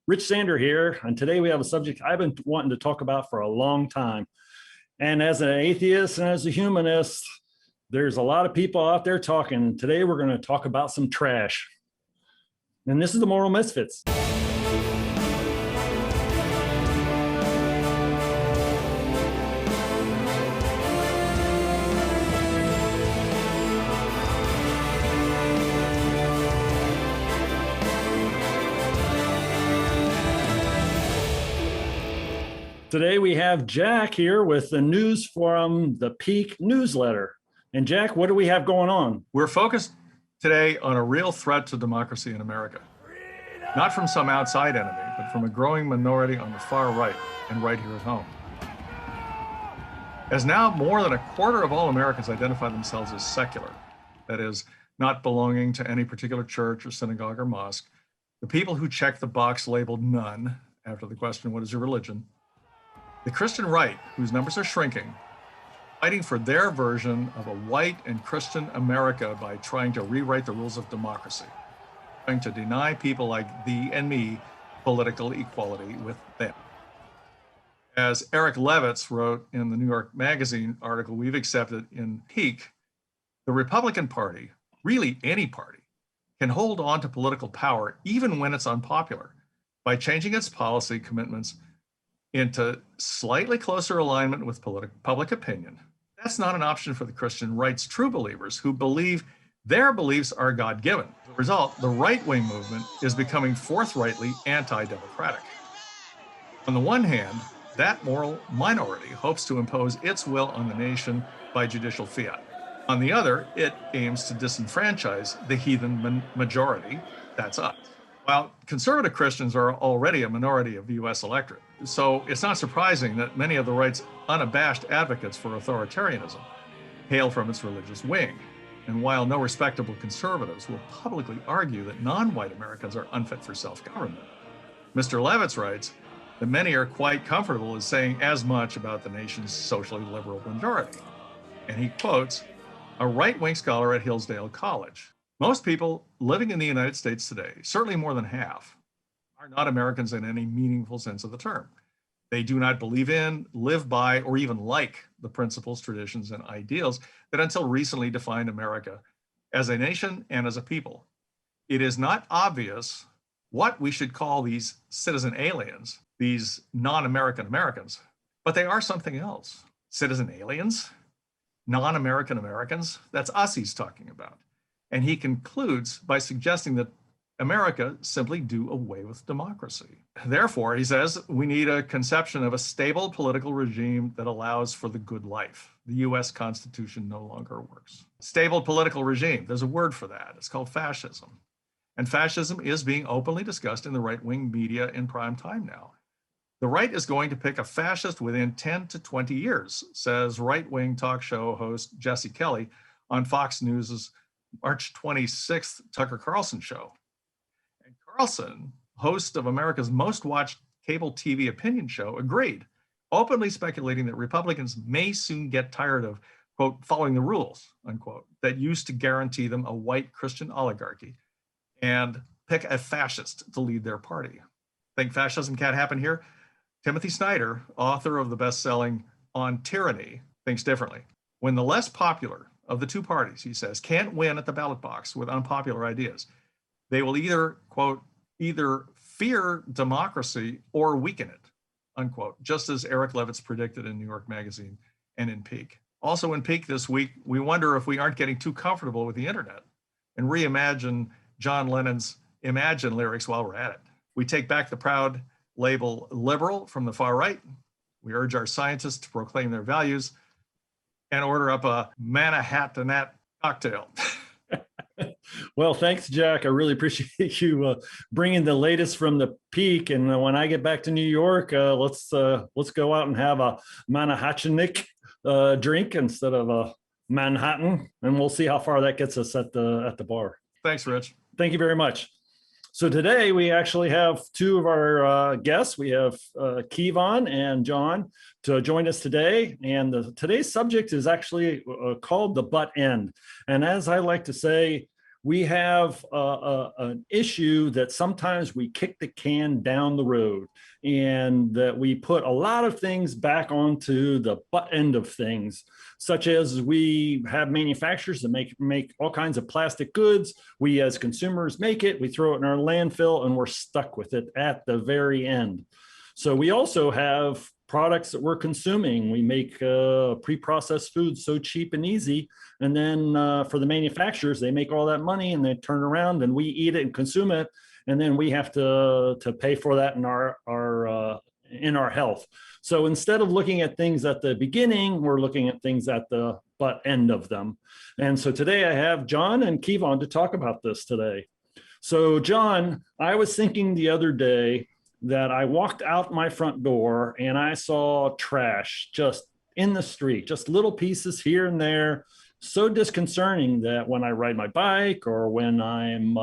Rich Sander here, and today we have a subject I've been wanting to talk about for a long time. And as an atheist and as a humanist, there's a lot of people out there talking. Today we're going to talk about some trash. And this is the Moral Misfits. Today we have Jack here with the news from the Pique newsletter. And Jack, what do we have going on? We're focused today on a real threat to democracy in America. Not from some outside enemy, but from a growing minority on the far right and right here at home. As now more than a quarter of all Americans identify themselves as secular, that is, not belonging to any particular church or synagogue or mosque, the people who check the box labeled none after the question, what is your religion? The Christian right, whose numbers are shrinking, fighting for their version of a white and Christian America by trying to rewrite the rules of democracy, trying to deny people like thee and me political equality with them. As Eric Levitz wrote in the New York Magazine article we've accepted in Pique, the Republican Party, really any party, can hold on to political power even when it's unpopular by changing its policy commitments into slightly closer alignment with public opinion. That's not an option for the Christian right's true believers who believe their beliefs are God-given. As a result, the right-wing movement is becoming forthrightly anti-democratic. On the one hand, that moral minority hopes to impose its will on the nation by judicial fiat. On the other, it aims to disenfranchise the heathen majority, that's us. While conservative Christians are already a minority of the US electorate, so it's not surprising that many of the right's unabashed advocates for authoritarianism hail from its religious wing. And while no respectable conservatives will publicly argue that non-white Americans are unfit for self-government, Mr. Levitz writes that many are quite comfortable as saying as much about the nation's socially liberal majority. And he quotes a right-wing scholar at Hillsdale College. Most people living in the United States today, certainly more than half, are not Americans in any meaningful sense of the term. They do not believe in, live by, or even like the principles, traditions, and ideals that until recently defined America as a nation and as a people. It is not obvious what we should call these citizen aliens, these non-American Americans, but they are something else. Citizen aliens? Non-American Americans? That's us he's talking about. And he concludes by suggesting that America simply do away with democracy. Therefore, he says, we need a conception of a stable political regime that allows for the good life. The US Constitution no longer works. Stable political regime, there's a word for that. It's called fascism. And fascism is being openly discussed in the right-wing media in prime time now. The right is going to pick a fascist within 10 to 20 years, says right-wing talk show host Jesse Kelly on Fox News's March 26th Tucker Carlson show. And Carlson, host of America's most watched cable TV opinion show, agreed, openly speculating that Republicans may soon get tired of, quote, following the rules, unquote, that used to guarantee them a white Christian oligarchy and pick a fascist to lead their party. Think fascism can't happen here? Timothy Snyder, author of the best-selling On Tyranny, thinks differently. When the less popular of the two parties, he says, can't win at the ballot box with unpopular ideas, they will either, quote, either fear democracy or weaken it, unquote, just as Eric Levitz predicted in New York Magazine and in Pique. Also in Pique this week, we wonder if we aren't getting too comfortable with the internet and reimagine John Lennon's Imagine lyrics while we're at it. We take back the proud label liberal from the far right. We urge our scientists to proclaim their values and order up a Manhattanat cocktail. Well, thanks, Jack. I really appreciate you bringing the latest from the Pique. And when I get back to New York, let's go out and have a Manhattannic drink instead of a Manhattan, and we'll see how far that gets us at the bar. Thanks, Rich. Thank you very much. So today we actually have two of our guests. We have Kevon and John to join us today. And today's subject is actually called the butt end. And as I like to say, we have an issue that sometimes we kick the can down the road, and that we put a lot of things back onto the butt end of things, such as we have manufacturers that make all kinds of plastic goods. We as consumers make it, we throw it in our landfill, and we're stuck with it at the very end. So we also have products that we're consuming. We make pre-processed foods so cheap and easy. And then for the manufacturers, they make all that money and they turn around and we eat it and consume it. And then we have to pay for that in our health. So instead of looking at things at the beginning, we're looking at things at the butt end of them. And so today I have John and Kevon to talk about this today. So John, I was thinking the other day that I walked out my front door and I saw trash just in the street, just little pieces here and there. So disconcerting that when I ride my bike or when I'm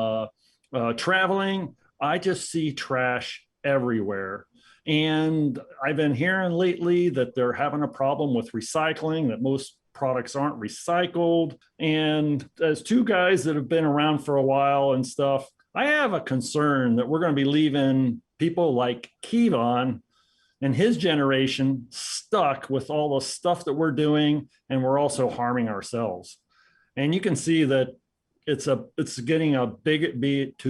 traveling, I just see trash everywhere. And I've been hearing lately that they're having a problem with recycling, that most products aren't recycled. And as two guys that have been around for a while and stuff, I have a concern that we're going to be leaving people like Kevon and his generation stuck with all the stuff that we're doing, and we're also harming ourselves. And you can see that it's getting to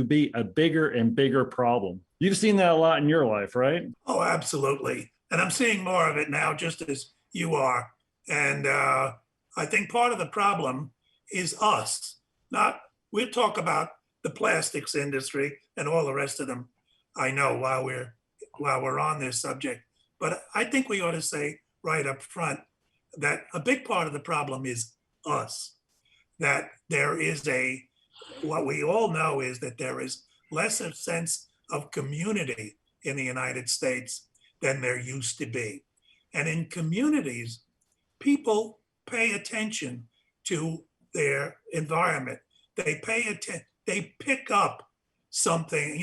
be a bigger and bigger problem. You've seen that a lot in your life, right? Oh, absolutely. And I'm seeing more of it now, just as you are. And I think part of the problem is us. We'll talk about the plastics industry and all the rest of them, I know, while we're on this subject. But I think we ought to say right up front that a big part of the problem is us. That there is what we all know is that there is less of sense of community in the United States than there used to be. And in communities, people pay attention to their environment. They pick up something,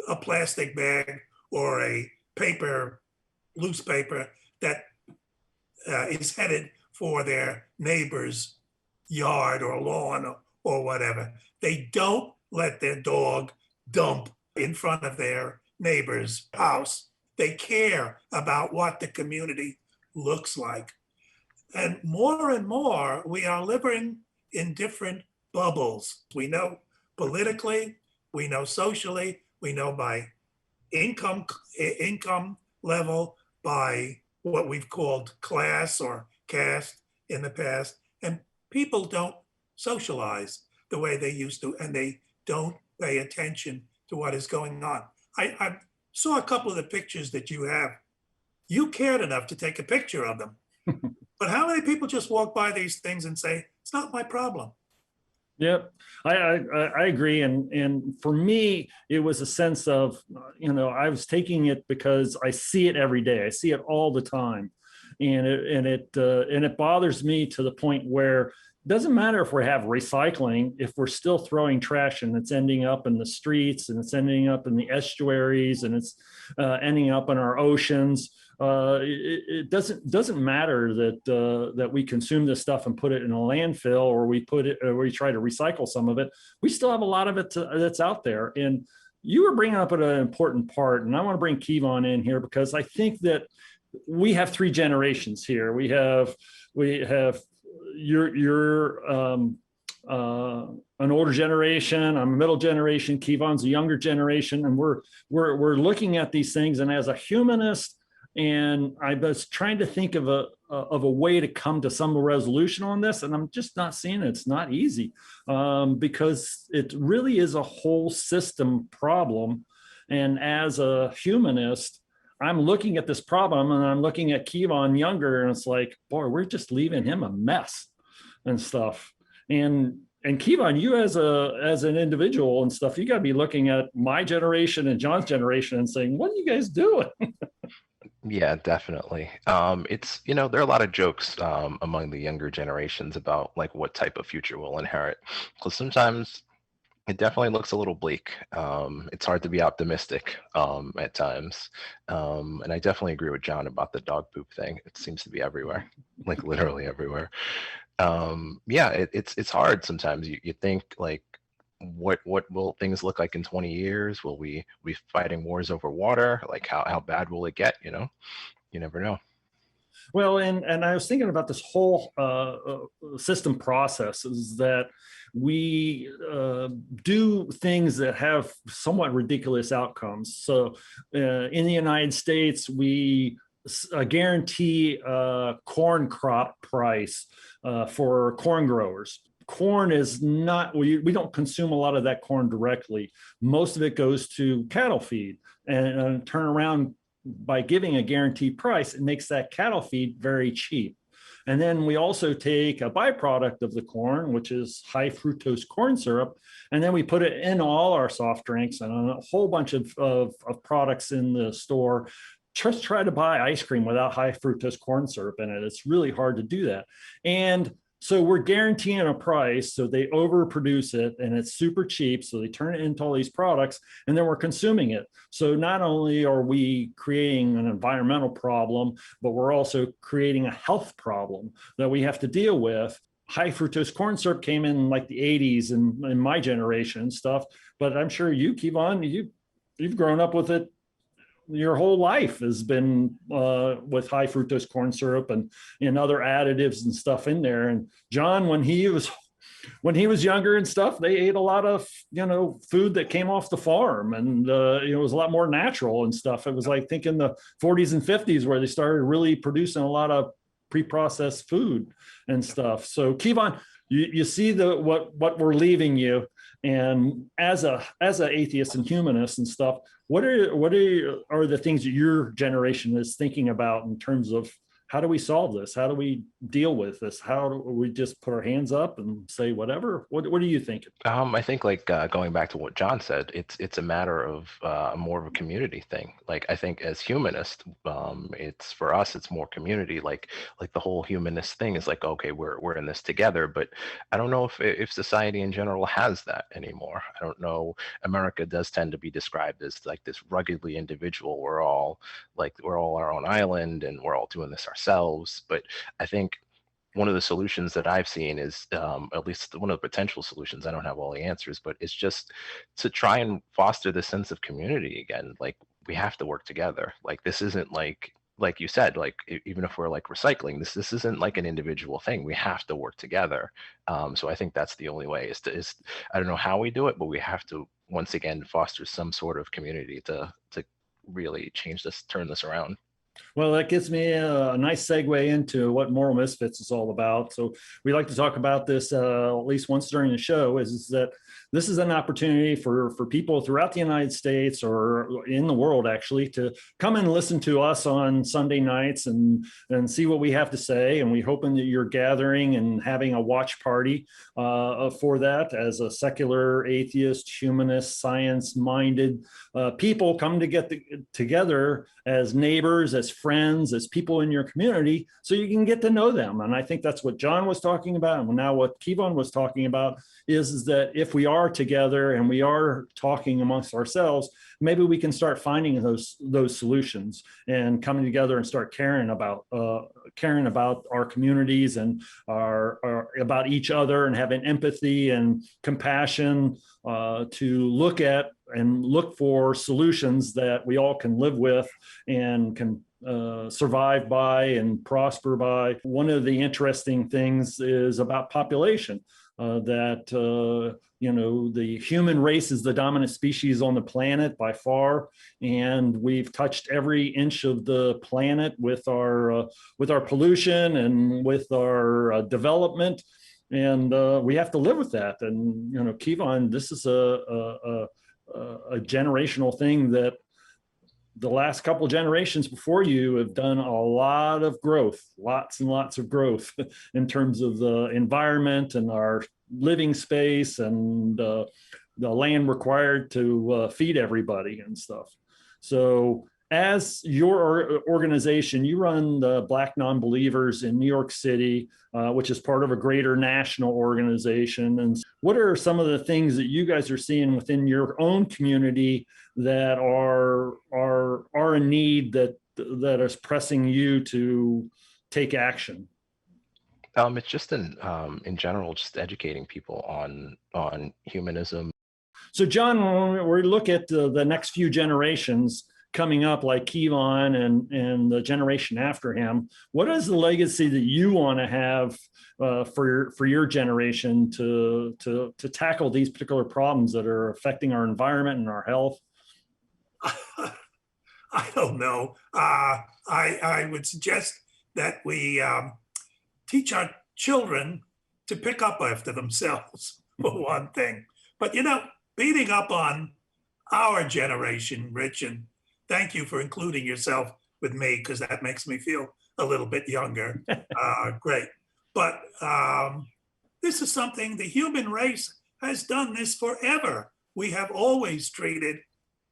a plastic bag or a loose paper that is headed for their neighbor's yard or lawn or whatever. They don't let their dog dump in front of their neighbor's house. They care about what the community looks like. And more, we are living in different bubbles. We know politically, we know socially, we know by income level, by what we've called class or caste in the past. And people don't socialize the way they used to, and they don't pay attention to what is going on. I saw a couple of the pictures that you have. You cared enough to take a picture of them. But how many people just walk by these things and say, it's not my problem? Yep, I agree. And for me, it was a sense of, I was taking it because I see it every day. I see it all the time. And it bothers me to the point where it doesn't matter if we have recycling, if we're still throwing trash and it's ending up in the streets and it's ending up in the estuaries and it's ending up in our oceans. It doesn't matter that we consume this stuff and put it in a landfill, or we try to recycle some of it. We still have a lot of it that's out there. And you were bringing up an important part, and I want to bring Kevon in here because I think that we have three generations here. We have you're an older generation. I'm a middle generation. Kevon's a younger generation, and we're looking at these things. And as a humanist, and I was trying to think of a way to come to some resolution on this, and I'm just not seeing it. It's not easy because it really is a whole system problem. And as a humanist, I'm looking at this problem, and I'm looking at Kevon younger, and it's like, boy, we're just leaving him a mess and stuff. And Kevon, you as an individual and stuff, you got to be looking at my generation and John's generation and saying, what are you guys doing? Yeah, definitely. It's, there are a lot of jokes among the younger generations about like what type of future we'll inherit. Because sometimes it definitely looks a little bleak. It's hard to be optimistic at times. And I definitely agree with John about the dog poop thing. It seems to be everywhere, like literally everywhere. Yeah, it's hard sometimes. You think like what will things look like in 20 years? Will we be fighting wars over water? Like how bad will it get? You never know. Well, and I was thinking about this whole system process is that we do things that have somewhat ridiculous outcomes. So in the United States, we guarantee a corn crop price for corn growers. Corn is not, we don't consume a lot of that corn directly. Most of it goes to cattle feed, and turn around by giving a guaranteed price, it makes that cattle feed very cheap. And then we also take a byproduct of the corn, which is high fructose corn syrup, and then we put it in all our soft drinks and a whole bunch of products in the store. Just try to buy ice cream without high fructose corn syrup in it. It's really hard to do that. And so we're guaranteeing a price, so they overproduce it and it's super cheap. So they turn it into all these products and then we're consuming it. So not only are we creating an environmental problem, but we're also creating a health problem that we have to deal with. High fructose corn syrup came in like the 80s and in my generation and stuff, but I'm sure you, Kevon, you've grown up with it. Your whole life has been with high fructose corn syrup and other additives and stuff in there. And John, when he was younger and stuff, they ate a lot of food that came off the farm, and it was a lot more natural and stuff. It was like thinking the 40s and 50s where they started really producing a lot of pre-processed food and stuff. So Kevon, you see what we're leaving you, and as a atheist and humanist and stuff, what are the things that your generation is thinking about in terms of how do we solve this? How do we deal with this? How do we just put our hands up and say whatever? What are you thinking? I think going back to what John said, it's a matter of more of a community thing. Like I think as humanists, it's for us, it's more community. Like the whole humanist thing is like, okay, we're in this together. But I don't know if society in general has that anymore. I don't know. America does tend to be described as like this ruggedly individual. We're all our own island and we're all doing this ourselves. But I think one of the solutions that I've seen is, at least one of the potential solutions, I don't have all the answers, but it's just to try and foster the sense of community again. Like we have to work together. Like this isn't like you said, like even if we're like recycling, this isn't like an individual thing. We have to work together. So I think that's the only way is I don't know how we do it, but we have to once again foster some sort of community to really turn this around. Well, that gives me a nice segue into what Moral Misfits is all about. So we like to talk about this at least once during the show, is that this is an opportunity for people throughout the United States or in the world actually to come and listen to us on Sunday nights and see what we have to say. And we're hoping that you're gathering and having a watch party for that as a secular, atheist, humanist, science-minded people come to get together as neighbors, as friends, as people in your community, so you can get to know them. And I think that's what John was talking about, and now what Kevon was talking about is that if we are together and we are talking amongst ourselves, maybe we can start finding those solutions and coming together and start caring about our communities and about each other, and having empathy and compassion to look for solutions that we all can live with and can survive by and prosper by. One of the interesting things is about population, that the human race is the dominant species on the planet by far, and we've touched every inch of the planet with our pollution and with our development, and we have to live with that. And Kevon, this is a generational thing that the last couple of generations before you have done a lot of growth, lots and lots of growth in terms of the environment and our living space and the land required to feed everybody and stuff. So as your organization, you run the Black Nonbelievers in New York City, which is part of a greater national organization. And what are some of the things that you guys are seeing within your own community that are a need that is pressing you to take action? It's just in general, just educating people on humanism. So, John, when we look at the next few generations coming up, like Kevon and the generation after him, what is the legacy that you want to have for your generation to tackle these particular problems that are affecting our environment and our health? I don't know. I would suggest that we teach our children to pick up after themselves, for one thing. But, beating up on our generation, Rich, and thank you for including yourself with me, because that makes me feel a little bit younger. Great. But this is something the human race has done this forever. We have always treated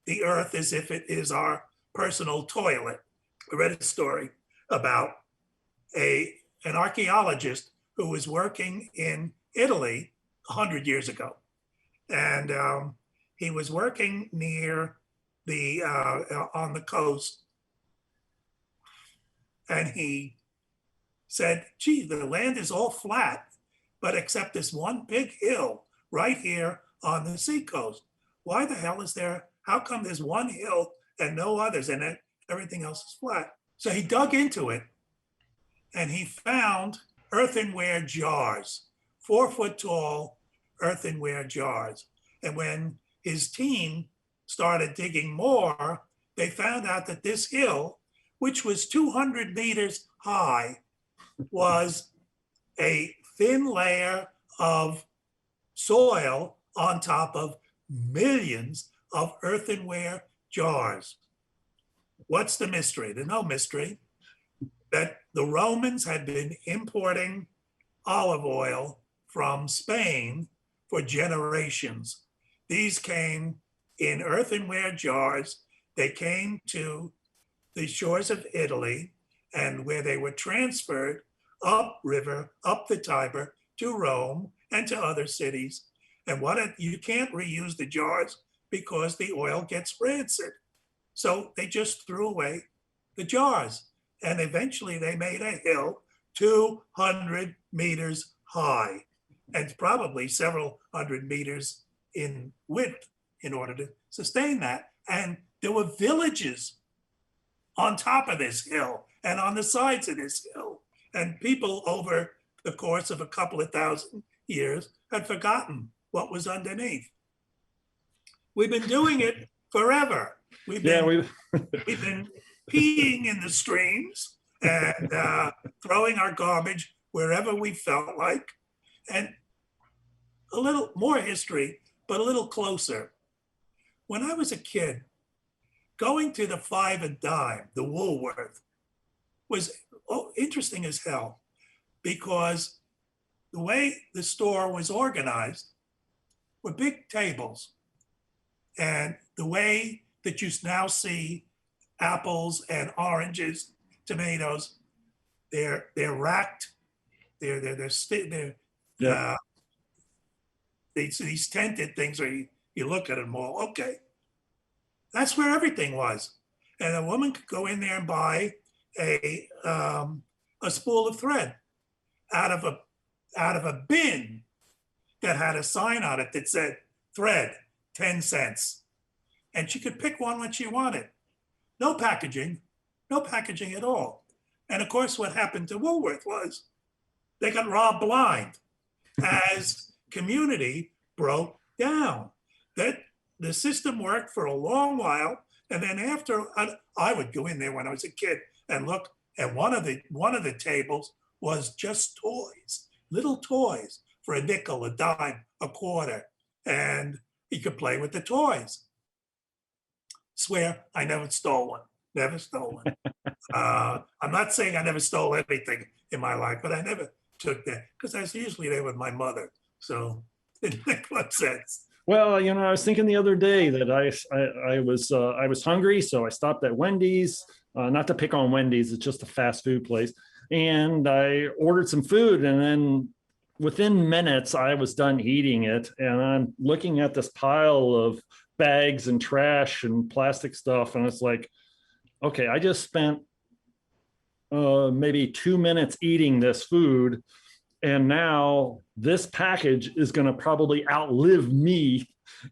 the earth as if it is our personal toilet. I read a story about an archaeologist who was working in Italy 100 years ago. And he was working near the on the coast, and he said, "Gee, the land is all flat, but except this one big hill right here on the seacoast. Why the hell is there? How come there's one hill and no others, and everything else is flat?" So he dug into it, and he found earthenware jars, 4-foot tall earthenware jars. And when his team started digging more, they found out that this hill, which was 200 meters high, was a thin layer of soil on top of millions of earthenware jars. What's the mystery? There's no mystery. That the Romans had been importing olive oil from Spain for generations. These came in earthenware jars. They came to the shores of Italy, and where they were transferred upriver, up the Tiber, to Rome and to other cities. And you can't reuse the jars because the oil gets rancid. So they just threw away the jars. And eventually they made a hill 200 meters high and probably several hundred meters in width in order to sustain that. And there were villages on top of this hill and on the sides of this hill. And people over the course of a couple of thousand years had forgotten what was underneath. We've been doing it forever. We've been peeing in the streams and throwing our garbage wherever we felt like. And a little more history, but a little closer. When I was a kid, going to the 5 and dime, the Woolworth, was interesting as hell, because the way the store was organized were big tables. And the way that you now see apples and oranges, tomatoes, they're racked, these tented things where you look at them all, okay. That's where everything was. And a woman could go in there and buy a spool of thread out of a bin that had a sign on it that said thread, 10 cents. And she could pick one when she wanted. No packaging at all. And of course, what happened to Woolworth was they got robbed blind as community broke down. That the system worked for a long while. And then after, I would go in there when I was a kid and look at one of the tables was just toys, little toys for a nickel, a dime, a quarter. And he could play with the toys. Swear I never stole one. Never stole one. I'm not saying I never stole anything in my life, but I never took that because I was usually there with my mother. So it didn't make much sense. Well, I was thinking the other day that I was hungry, so I stopped at Wendy's. Not to pick on Wendy's, it's just a fast food place, and I ordered some food, and then within minutes I was done eating it, and I'm looking at this pile of bags and trash and plastic stuff, and it's like, okay, I just spent maybe 2 minutes eating this food, And now this package is going to probably outlive me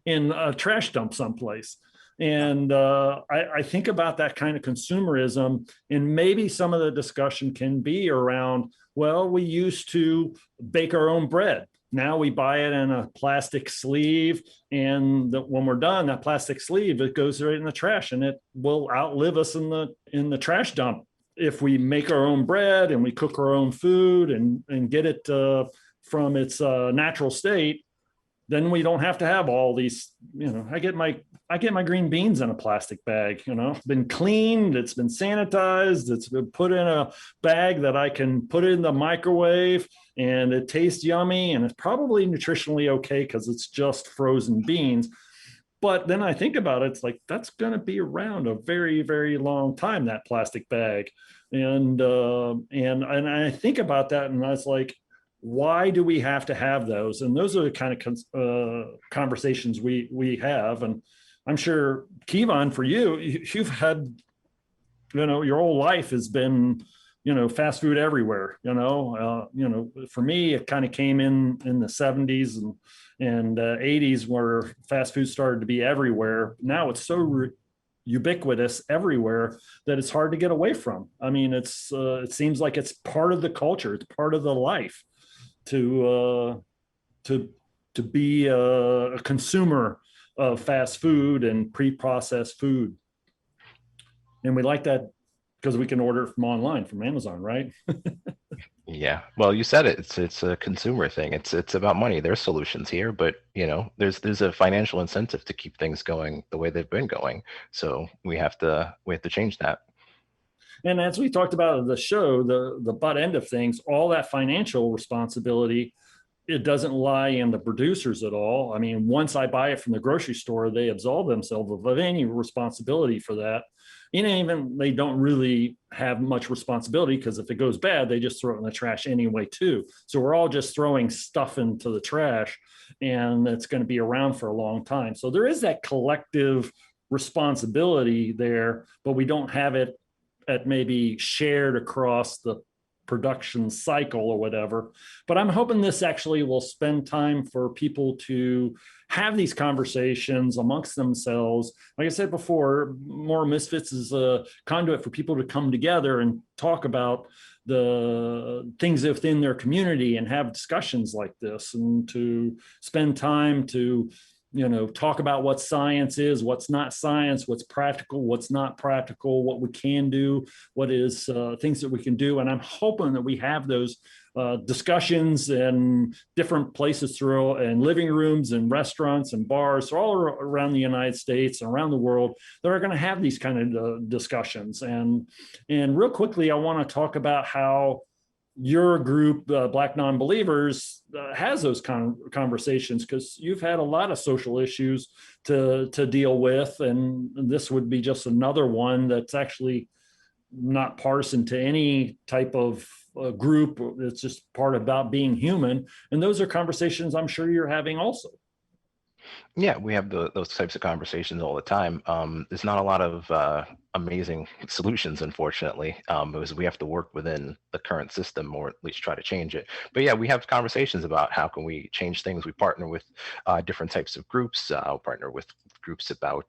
in a trash dump someplace. And I think about that kind of consumerism, and maybe some of the discussion can be around, well, we used to bake our own bread. Now we buy it in a plastic sleeve, and when we're done, that plastic sleeve, it goes right in the trash, and it will outlive us in the trash dump. If we make our own bread and we cook our own food and get it from its natural state, then we don't have to have all these, I get my green beans in a plastic bag, it's been cleaned, it's been sanitized, it's been put in a bag that I can put in the microwave, and it tastes yummy, and it's probably nutritionally okay because it's just frozen beans. But then I think about it, it's like, that's going to be around a very, very long time, that plastic bag. And I think about that, and I was like, why do we have to have those? And those are the kind of conversations we have. And I'm sure, Kevon, for you've had, your whole life has been, fast food everywhere. For me, it kind of came in the 70s and 80s, where fast food started to be everywhere. Now it's so ubiquitous everywhere that it's hard to get away from. I mean, it seems like it's part of the culture, it's part of the life to be a consumer of fast food and pre-processed food. And we like that because we can order from online from Amazon, right? Yeah, well, you said it. It's a consumer thing. It's about money. There's solutions here, but there's a financial incentive to keep things going the way they've been going. So we have to change that. And as we talked about in the show, the butt end of things, all that financial responsibility, it doesn't lie in the producers at all. I mean, once I buy it from the grocery store, they absolve themselves of any responsibility for that. Even they don't really have much responsibility, because if it goes bad, they just throw it in the trash anyway too. So we're all just throwing stuff into the trash, and it's going to be around for a long time. So there is that collective responsibility there, but we don't have it at maybe shared across the production cycle or whatever. But I'm hoping this actually will spend time for people to have these conversations amongst themselves. Like I said before, More Misfits is a conduit for people to come together and talk about the things within their community and have discussions like this, and to spend time to talk about what science is, what's not science, what's practical, what's not practical, what we can do, what is things that we can do. And I'm hoping that we have those discussions in different places through, and living rooms and restaurants and bars all around the United States and around the world that are going to have these kind of discussions. And real quickly, I want to talk about how your group, Black Nonbelievers, has those conversations, because you've had a lot of social issues to deal with, and this would be just another one that's actually not partisan to any type of group. It's just part about being human, and those are conversations I'm sure you're having also. Yeah, we have those types of conversations all the time. There's not a lot of amazing solutions, unfortunately, because we have to work within the current system, or at least try to change it. But yeah, we have conversations about how can we change things. We partner with different types of groups. Partner with groups about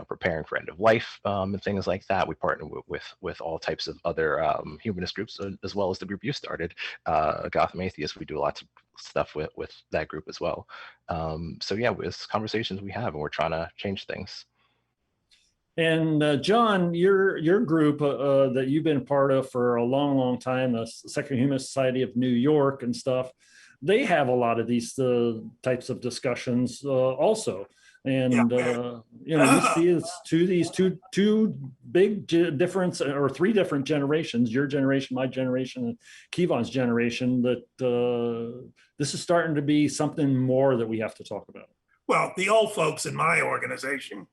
preparing for end of life and things like that. We partner with all types of other humanist groups, as well as the group you started, Gotham Atheists. We do lots of stuff with that group as well. So yeah, it's conversations we have, and we're trying to change things. And John, your group that you've been part of for a long, long time, the Secular Humanist Society of New York and stuff, they have a lot of these types of discussions also. And you see it's two big difference, or three different generations: your generation, my generation, and Kevon's generation. That this is starting to be something more that we have to talk about. Well, the old folks in my organization,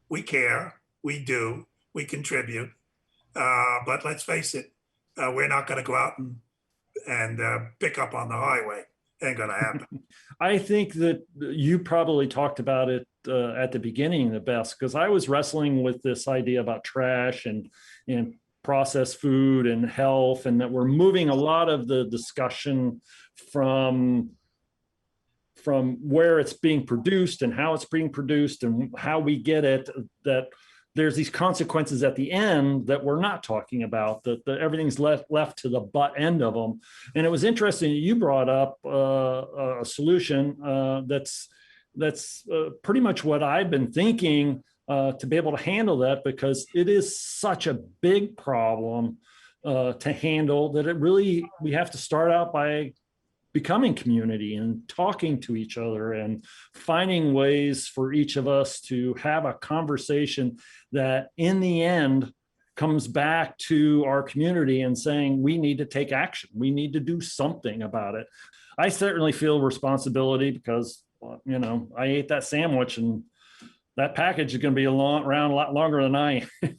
we care, we do, we contribute, but let's face it, we're not going to go out and pick up on the highway. Ain't going to happen. I think that you probably talked about it at the beginning the best, because I was wrestling with this idea about trash and processed food and health, and that we're moving a lot of the discussion from where it's being produced and how it's being produced and how we get it, that there's these consequences at the end that we're not talking about, that everything's left to the butt end of them. And it was interesting that you brought up a solution that's pretty much what I've been thinking to be able to handle that, because it is such a big problem to handle that we have to start out by becoming community and talking to each other and finding ways for each of us to have a conversation that in the end comes back to our community and saying, we need to take action. We need to do something about it. I certainly feel responsibility because, you know, I ate that sandwich and that package is going to be around a lot longer than I am.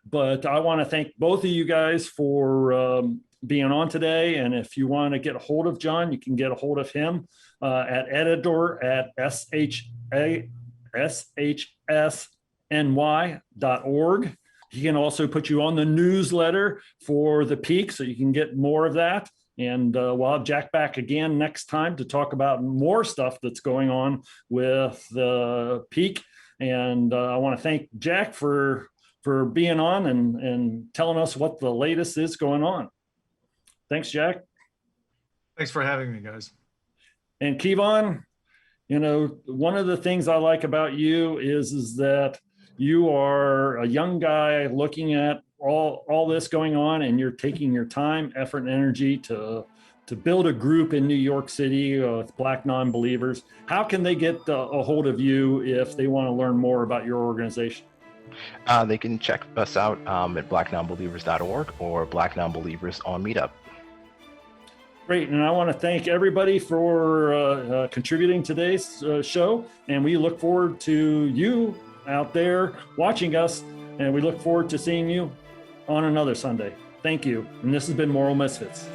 But I want to thank both of you guys for being on today. And if you want to get a hold of John, you can get a hold of him at editor@SHSny.org. He can also put you on the newsletter for the Pique, so you can get more of that. And we'll have Jack back again next time to talk about more stuff that's going on with the Pique. And I want to thank Jack for being on and telling us what the latest is going on. Thanks, Jack. Thanks for having me, guys. And Kevon, you know, one of the things I like about you is that you are a young guy looking at all this going on, and you're taking your time, effort, and energy to build a group in New York City with Black Nonbelievers. How can they get a hold of you if they want to learn more about your organization? They can check us out at blacknonbelievers.org or Black Nonbelievers on Meetup. Great. And I want to thank everybody for contributing to today's show. And we look forward to you out there watching us. And we look forward to seeing you on another Sunday. Thank you. And this has been Moral Misfits.